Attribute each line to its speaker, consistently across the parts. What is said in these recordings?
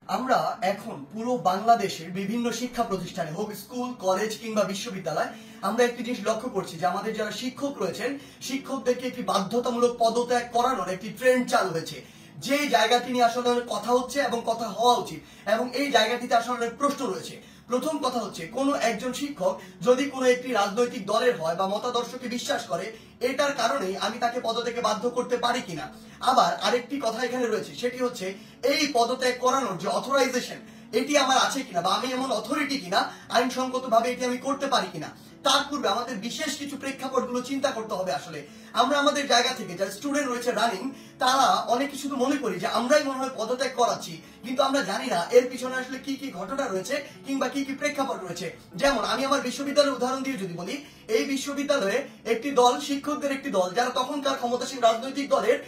Speaker 1: আমরা এখন পুরো বাংলাদেশের বিভিন্ন শিক্ষা প্রতিষ্ঠানে হোক স্কুল কলেজ কিংবা বিশ্ববিদ্যালয় আমরা একটি জিনিস লক্ষ্য করছি যে আমাদের যারা শিক্ষক রয়েছেন শিক্ষকদেরকে একটি বাধ্যতামূলক পদত্যাগ করানোর একটি ট্রেন্ড চালু হয়েছে। যে জায়গাটি নিয়ে আসলে কথা হচ্ছে এবং কথা হওয়া উচিত এবং এই জায়গাটিতে আসলে অনেক প্রশ্ন রয়েছে। প্রথম কথা হচ্ছে কোনো একজন শিক্ষক যদি কোনো একটি রাজনৈতিক দলের হয় বা মতাদর্শকে বিশ্বাস করে এটার কারণে আমি তাকে পদত্যাগে বাধ্য করতে পারি কিনা। আবার আরেকটি কথা এখানে রয়েছে সেটি হচ্ছে এই পদত্যাগ করানোর যে অথরাইজেশন এটি আমার আছে কিনা বা আমি এমন অথরিটি কিনা আইনসঙ্গত ভাবে এটি আমি করতে পারি কিনা। তার পূর্বে আমাদের বিশেষ কিছু প্রেক্ষাপটগুলো চিন্তা করতে হবে। আসলে আমরা আমাদের জায়গা থেকে যারা স্টুডেন্ট রয়েছে রানিং তারা অনেকে শুধু মনে করি যে আমরাই মনে হয় পদত্যাগ করাচ্ছি, কিন্তু আমরা জানি না এর পিছনে আসলে কি কি ঘটনা রয়েছে কিংবা কি কি প্রেক্ষাপট রয়েছে। যেমন আমি আমার বিশ্ববিদ্যালয়ের উদাহরণ দিয়ে যদি বলি, এই বিশ্ববিদ্যালয়ে একটি দল শিক্ষকদের একটি দল যারা তখনকার ক্ষমতাসীন রাজনৈতিক দলের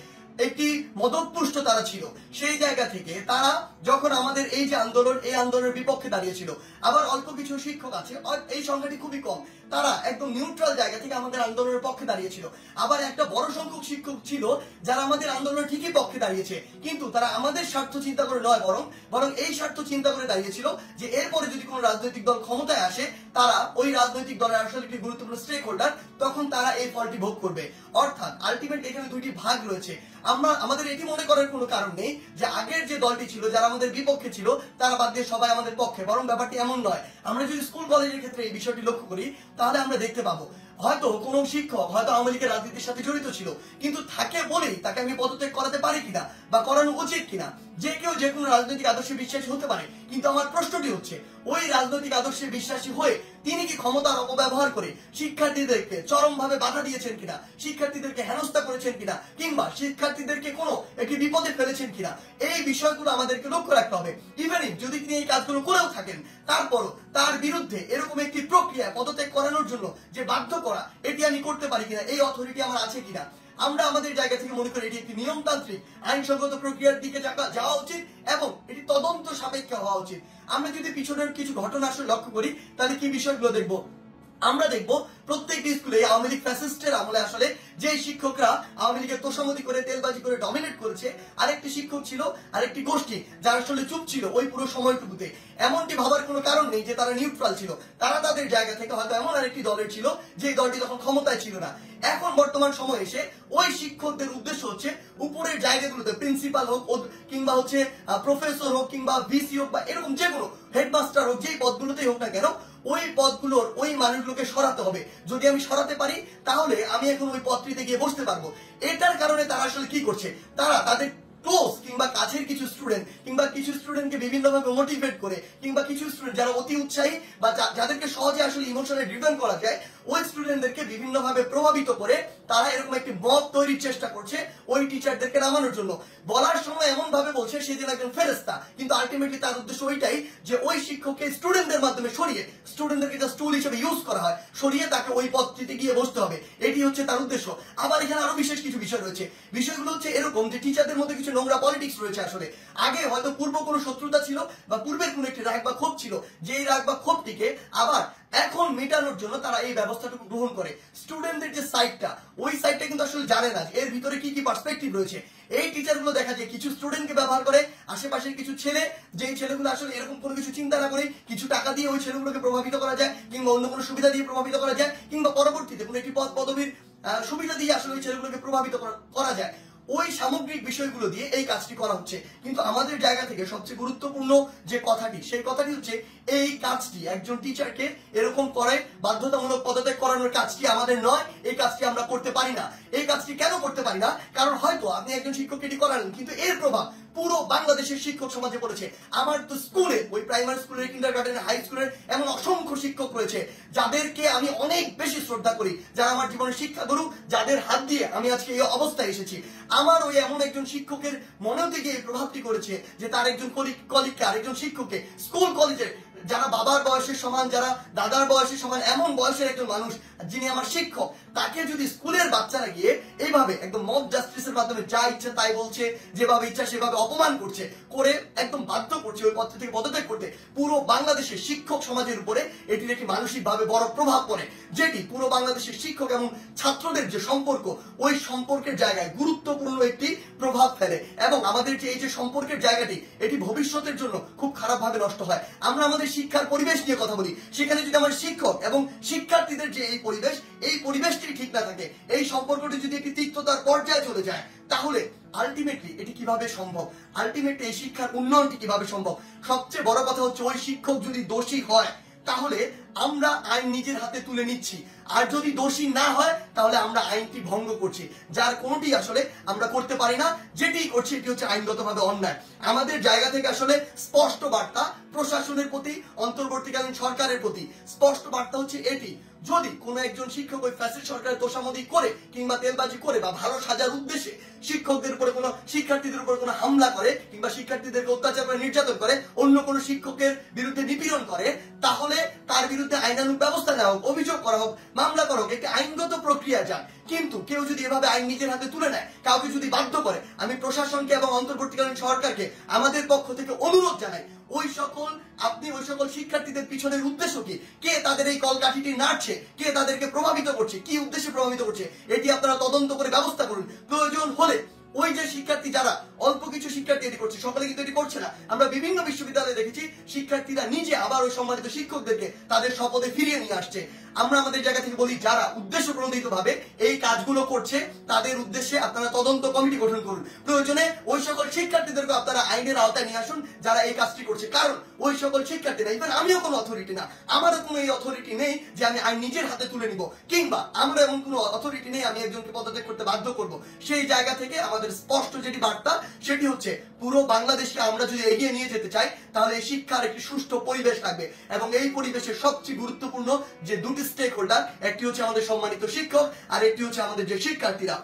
Speaker 1: একটি মদতপুষ্ট তারা ছিল। সেই জায়গা থেকে তারা যখন আমাদের এই যে আন্দোলন এই আন্দোলনের বিপক্ষে দাঁড়িয়েছিল, আবার অল্প কিছু শিক্ষক আছে এই সংখ্যাটি খুবই কম তারা একদম নিউট্রাল জায়গা থেকে আমাদের আন্দোলনের পক্ষে দাঁড়িয়েছিল। আবার একটা বড় সংখ্যক শিক্ষক ছিল যারা আমাদের আন্দোলনের ঠিকই পক্ষে দাঁড়িয়েছে, কিন্তু তারা আমাদের স্বার্থ চিন্তা করে নয় বরং এই স্বার্থ চিন্তা করে দাঁড়িয়েছিল যে এরপরে যদি কোনো রাজনৈতিক দল ক্ষমতায় আসে তারা ওই রাজনৈতিক দলের আসলে একটি গুরুত্বপূর্ণ স্টেক হোল্ডার, তখন তারা এই ফলটি ভোগ করবে। অর্থাৎ আলটিমেট এখানে দুইটি ভাগ রয়েছে। আমাদের এটি মনে করার কোনো কারণ নেই যে আগের যে দলটি ছিল যারা আমাদের বিপক্ষে ছিল তারা বাদ দিয়ে সবাই আমাদের পক্ষে, বরং ব্যাপারটি এমন নয়। আমরা যদি স্কুল কলেজের ক্ষেত্রে এই বিষয়টি লক্ষ্য করি তাহলে আমরা দেখতে পাবো হয়তো কোনো শিক্ষক হয়তো আওয়ামী লীগের রাজনীতির সাথে জড়িত ছিল, কিন্তু থাকে বলেই তাকে আমি পদত্যাগ করাতে পারি কিনা বা করানো উচিত কিনা। যে কেউ যে কোনো রাজনৈতিক আদর্শে বিশ্বাসী হতে পারে, কিন্তু আমার প্রশ্নটি হচ্ছে ওই রাজনৈতিক আদর্শে বিশ্বাসী হয়ে তিনি কি ক্ষমতার অপব্যবহার করে শিক্ষার্থীদেরকে চরমভাবে বাধা দিয়েছেন কিনা, শিক্ষার্থীদেরকে হেনস্থা করেছেন কিনা, কিংবা শিক্ষার্থীদেরকে কোনো একটি বিপদে ফেলেছেন কিনা, এই বিষয়গুলো আমাদেরকে লক্ষ্য রাখতে হবে। ইভেনিং যদি তিনি এই কাজগুলো করেও থাকেন তারপরও তার বিরুদ্ধে এরকম একটি প্রক্রিয়া পদত্যাগ করানোর জন্য যে বাধ্য করা এটি আমি করতে পারি কিনা, এই অথরিটি আমার আছে কিনা। আমরা আমাদের জায়গা থেকে মনে করি এটি একটি নিয়মতান্ত্রিক আইনসঙ্গত প্রক্রিয়ার দিকে যাওয়া উচিত এবং এটি তদন্ত সাপেক্ষে হওয়া উচিত। আমরা যদি পিছনের কিছু ঘটনা আসলে লক্ষ্য করি তাহলে কি বিষয়গুলো দেখবো, আমরা দেখবো প্রত্যেকটি স্কুলে আওয়ামী লীগ ফ্যাসিস্টের আমলে আসলে যে শিক্ষকরা আওয়ামী লীগের তোষামতি করে তেলবাজি করে ডমিনেট করেছে, আরেকটি শিক্ষক ছিল আরেকটি গোষ্ঠী যারা আসলে চুপ ছিল ওই পুরো সময়টুকুতে। এমনটি ভাবার কোনো কারণ নেই যে তারা নিউট্রাল ছিল, তারা তাদের জায়গা থেকে হয়তো এমন আরেকটি দলের ছিল যে দলটি তখন ক্ষমতায় ছিল না। এখন বর্তমান সময় এসে ওই শিক্ষকদের উদ্দেশ্য হচ্ছে উপরের জায়গাগুলোতে প্রিন্সিপাল হোক কিংবা হচ্ছে প্রফেসর হোক কিংবা ভিসি হোক বা এরকম যে কোনো হেডমাস্টার হোক যেই পদগুলোতেই হোক না কেন ওই পদগুলোর ওই মানুষগুলোকে সরাতে হবে। যদি আমি সরাতে পারি তাহলে আমি এখন ওই পদটিতে গিয়ে বসতে পারবো। এটার কারণে তারা আসলে কি করছে, তারা তাদের ক্লোজ কিংবা কাছের কিছু স্টুডেন্ট কিংবা কিছু স্টুডেন্টকে বিভিন্নভাবে মোটিভেট করে কিংবা কিছু স্টুডেন্ট যারা অতি উৎসাহী বা যাদেরকে সহজে আসলে ইমোশনালি ড্রিভেন করা যায় ওই স্টুডেন্টদেরকে বিভিন্নভাবে প্রভাবিত করে তারা এরকম একটি মব তৈরির চেষ্টা করছে ওই টিচারদেরকে নামানোর জন্য। বলার সময় এমন ভাবে বলছে সে যেন একজন ফেরেশতা, কিন্তু আলটিমেটলি তার উদ্দেশ্য ওইটাই যে ওই শিক্ষককে স্টুডেন্টদের মাধ্যমে সরিয়ে স্টুডেন্টদেরকে জাস্ট টুল হিসেবে ইউজ করা হয়, সরিয়ে তাকে ওই পদটিতে গিয়ে বসতে হবে, এটি হচ্ছে তার উদ্দেশ্য। আবার এখানে আরো বিশেষ কিছু বিষয় রয়েছে। বিষয়গুলো হচ্ছে এরকম যে টিচারদের মধ্যে কিছু নোংরা পলিটিক্স রয়েছে। আসলে আগে হয়তো পূর্ব কোনো শত্রুতা ছিল বা পূর্বের কোনো একটি রাগ বা ক্ষোভ ছিল, যেই রাগ বা ক্ষোভটিকে আবার এখন মেটানোর জন্য তারা এই ব্যবস্থাটুকু গ্রহণ করে। স্টুডেন্টদের যে সাইডটা ওই সাইডটা কিন্তু আসলে জানে না এর ভিতরে কি কি পার্সপেক্টিভ রয়েছে। এই টিচারগুলো দেখা যায় কিছু স্টুডেন্টকে ব্যবহার করে, আশেপাশের কিছু ছেলে যেই ছেলেগুলো আসলে এরকম কোনো কিছু চিন্তা না করে কিছু টাকা দিয়ে ওই ছেলেগুলোকে প্রভাবিত করা যায় কিংবা অন্য কোনো সুবিধা দিয়ে প্রভাবিত করা যায় কিংবা পরবর্তীতে কোনো একটি পদ পদবীর সুবিধা দিয়ে আসলে ওই ছেলেগুলোকে প্রভাবিত করা যায়। ওই সামগ্রিক বিষয়গুলো দিয়ে এই কাজটি করা হচ্ছে। কিন্তু আমাদের জায়গা থেকে সবচেয়ে গুরুত্বপূর্ণ যে কথাটি সেই কথাটি হচ্ছে এই কাজটি একজন টিচারকে এরকম করে বাধ্যতামূলক পদত্যাগ করানোর কাজটি আমাদের নয়, এই কাজটি আমরা করতে পারি না। এই কাজটি কেন করতে পারি না, কারণ হয়তো আপনি একজন শিক্ষককে এটি করালেন কিন্তু এর প্রভাব পুরো বাংলাদেশের শিক্ষক সমাজে পড়েছে। আমার তো স্কুলে ওই প্রাইমারি স্কুলের কিন্ডারগার্টেনের হাই স্কুলের এমন অসংখ্য শিক্ষক রয়েছে যাদেরকে আমি অনেক বেশি শ্রদ্ধা করি, যারা আমার জীবনের শিক্ষাগুরু, যাদের হাত দিয়ে আমি আজকে এই অবস্থায় এসেছি। আমার ওই এমন একজন শিক্ষকের মনেও থেকে এই প্রভাবটি করেছে যে তার একজন কলিগকে আরেকজন শিক্ষককে স্কুল কলেজের যারা বাবার বয়সের সমান যারা দাদার বয়সের সমান এমন বয়সের একজন মানুষ যিনি আমার শিক্ষক, তাকে যদি স্কুলের বাচ্চারা গিয়ে এইভাবে একদম মব জাস্টিসের মাধ্যমে যা ইচ্ছা তাই বলছে, যেভাবে ইচ্ছা সেভাবে অপমান করছে, করে একদম বাধ্য করছে করছে, ওই পদ থেকে পদত্যাগ করতে, পুরো বাংলাদেশের শিক্ষক সমাজের উপরে এটির একটি মানসিকভাবে বড় প্রভাব পড়ে, যেটি পুরো বাংলাদেশের শিক্ষক এবং ছাত্রদের যে সম্পর্ক, ওই সম্পর্কের জায়গায় গুরুত্বপূর্ণ একটি প্রভাব ফেলে। এবং আমাদের যে এই যে সম্পর্কের জায়গাটি, এটি ভবিষ্যতের জন্য খুব খারাপভাবে নষ্ট হয়। আমরা আমাদের শিক্ষার পরিবেশ নিয়ে কথা বলি, সেখানে যদি আমার শিক্ষক এবং শিক্ষার্থীদের যে এই পরিবেশটি ঠিক না থাকে, এই সম্পর্কটি যদি একটি তিক্ততার পর্যায়ে চলে যায়, তাহলে আলটিমেটলি এটি কিভাবে সম্ভব? আলটিমেটলি এই শিক্ষার উন্নয়নটি কিভাবে সম্ভব? সবচেয়ে বড় কথা হচ্ছে, ওই শিক্ষক যদি দোষী হয়, তাহলে আমরা আইন নিজের হাতে তুলে নিচ্ছি, আর যদি দোষী না হয় তাহলে আমরা আইনটি ভঙ্গ করছি, যার কোনোটি আসলে আমরা করতে পারি না। যেটি করছি এটি হচ্ছে আইনগতভাবে অন্যায়। আমাদের জায়গা থেকে আসলে স্পষ্ট বার্তা প্রশাসনের প্রতি, অন্তর্বর্তীকালীন সরকারের প্রতি স্পষ্ট বার্তা হচ্ছে এটি, যদি কোনো একজন শিক্ষক ওই ফ্যাসিস্ট সরকারের তোষামোদি করে কিংবা তেলবাজি করে বা ভালো সাজার উদ্দেশ্যে শিক্ষকদের উপরে কোনো, শিক্ষার্থীদের উপরে কোনো হামলা করে কিংবা শিক্ষার্থীদেরকে অত্যাচার করে, নির্যাতন করে, অন্য কোনো শিক্ষকের বিরুদ্ধে নিপীড়ন করে, তাহলে তার বিরুদ্ধে আইনানুগ ব্যবস্থা নেওয়া হোক, অভিযোগ করা হোক, মামলা করা হোক, একটি আইনগত প্রক্রিয়া যায়। কিন্তু কেউ যদি এভাবে আইন নিজের হাতে তুলে নেয়, কাউকে যদি বাধ্য করে, আমি প্রশাসনকে এবং অন্তর্বর্তীকালীন সরকারকে আমাদের পক্ষ থেকে অনুরোধ জানাই, ওই সকল শিক্ষার্থীদের পিছনের উদ্দেশ্য কি, কে তাদের এই কলকাঠিটি নাড়ছে, কে তাদেরকে প্রভাবিত করছে, কি উদ্দেশ্যে প্রভাবিত করছে, এটি আপনারা তদন্ত করে ব্যবস্থা করুন। প্রয়োজন হলে ওই যে শিক্ষার্থী, যারা অল্প কিছু শিক্ষার্থী এটি করছে, সকলে কিন্তু এটি করছে না। আমরা বিভিন্ন বিশ্ববিদ্যালয়ে দেখেছি শিক্ষার্থীরা নিজে আবার ওই সম্মানিত শিক্ষকদেরকে তাদের শপথে ফিরিয়ে নিয়ে আসছে। আমরা আমাদের জায়গা থেকে বলি, যারা উদ্দেশ্য প্রণোদিত ভাবে এই কাজগুলো করছে, তাদের উদ্দেশ্যে আপনারা তদন্ত কমিটি গঠন করুন। প্রয়োজনে ওই সকল শিক্ষার্থীদেরকে আপনারা আইনের আওতায় নিয়ে আসুন যারা এই কাজটি করছে। কারণ ওই সকল শিক্ষার্থীরা, ইভেন আমিও কোনো অথরিটি না, আমারও কোনো এই অথরিটি নেই যে আমি আইন নিজের হাতে তুলে নিব, কিংবা আমরা এমন কোনো অথরিটি নেই আমি একজনকে পদত্যাগ করতে বাধ্য করব। সেই জায়গা থেকে আমাদের স্পষ্ট যেটি বার্তা, সেটি হচ্ছে পুরো বাংলাদেশকে আমরা যদি এগিয়ে নিয়ে যেতে চাই, তাহলে এই শিক্ষার একটি সুষ্ঠু পরিবেশ থাকবে। এবং এই পরিবেশের সবচেয়ে গুরুত্বপূর্ণ যে দুটি স্টেক হোল্ডার, একটি হচ্ছে আমাদের সম্মানিত শিক্ষক, আর একটি হচ্ছে আমাদের যে শিক্ষার্থীরা।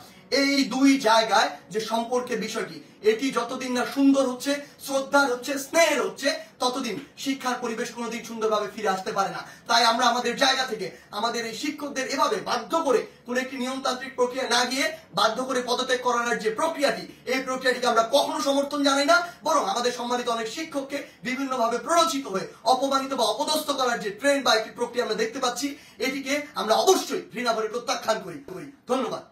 Speaker 1: এই দুই জায়গায় যে সম্পর্কের বিষয়টি, এটি যতদিন না সুন্দর হচ্ছে, শ্রদ্ধার হচ্ছে, স্নেহের হচ্ছে, ততদিন শিক্ষার পরিবেশ কোনোদিন সুন্দরভাবে ফিরে আসতে পারে না। তাই আমরা আমাদের জায়গা থেকে আমাদের এই শিক্ষকদের এভাবে বাধ্য করে কোন একটি নিয়মতান্ত্রিক প্রক্রিয়া না গিয়ে বাধ্য করে পদত্যাগ করানোর যে প্রক্রিয়াটি, এই প্রক্রিয়াটিকে আমরা কখনো সমর্থন জানাই না। বরং আমাদের সম্মানিত অনেক শিক্ষককে বিভিন্নভাবে প্ররোচিত হয়ে অপমানিত বা অপদস্থ করার যে ট্রেন্ড বা একটি প্রক্রিয়া আমরা দেখতে পাচ্ছি, এটিকে আমরা অবশ্যই ঘৃণা ভরে প্রত্যাখ্যান করি। ধন্যবাদ।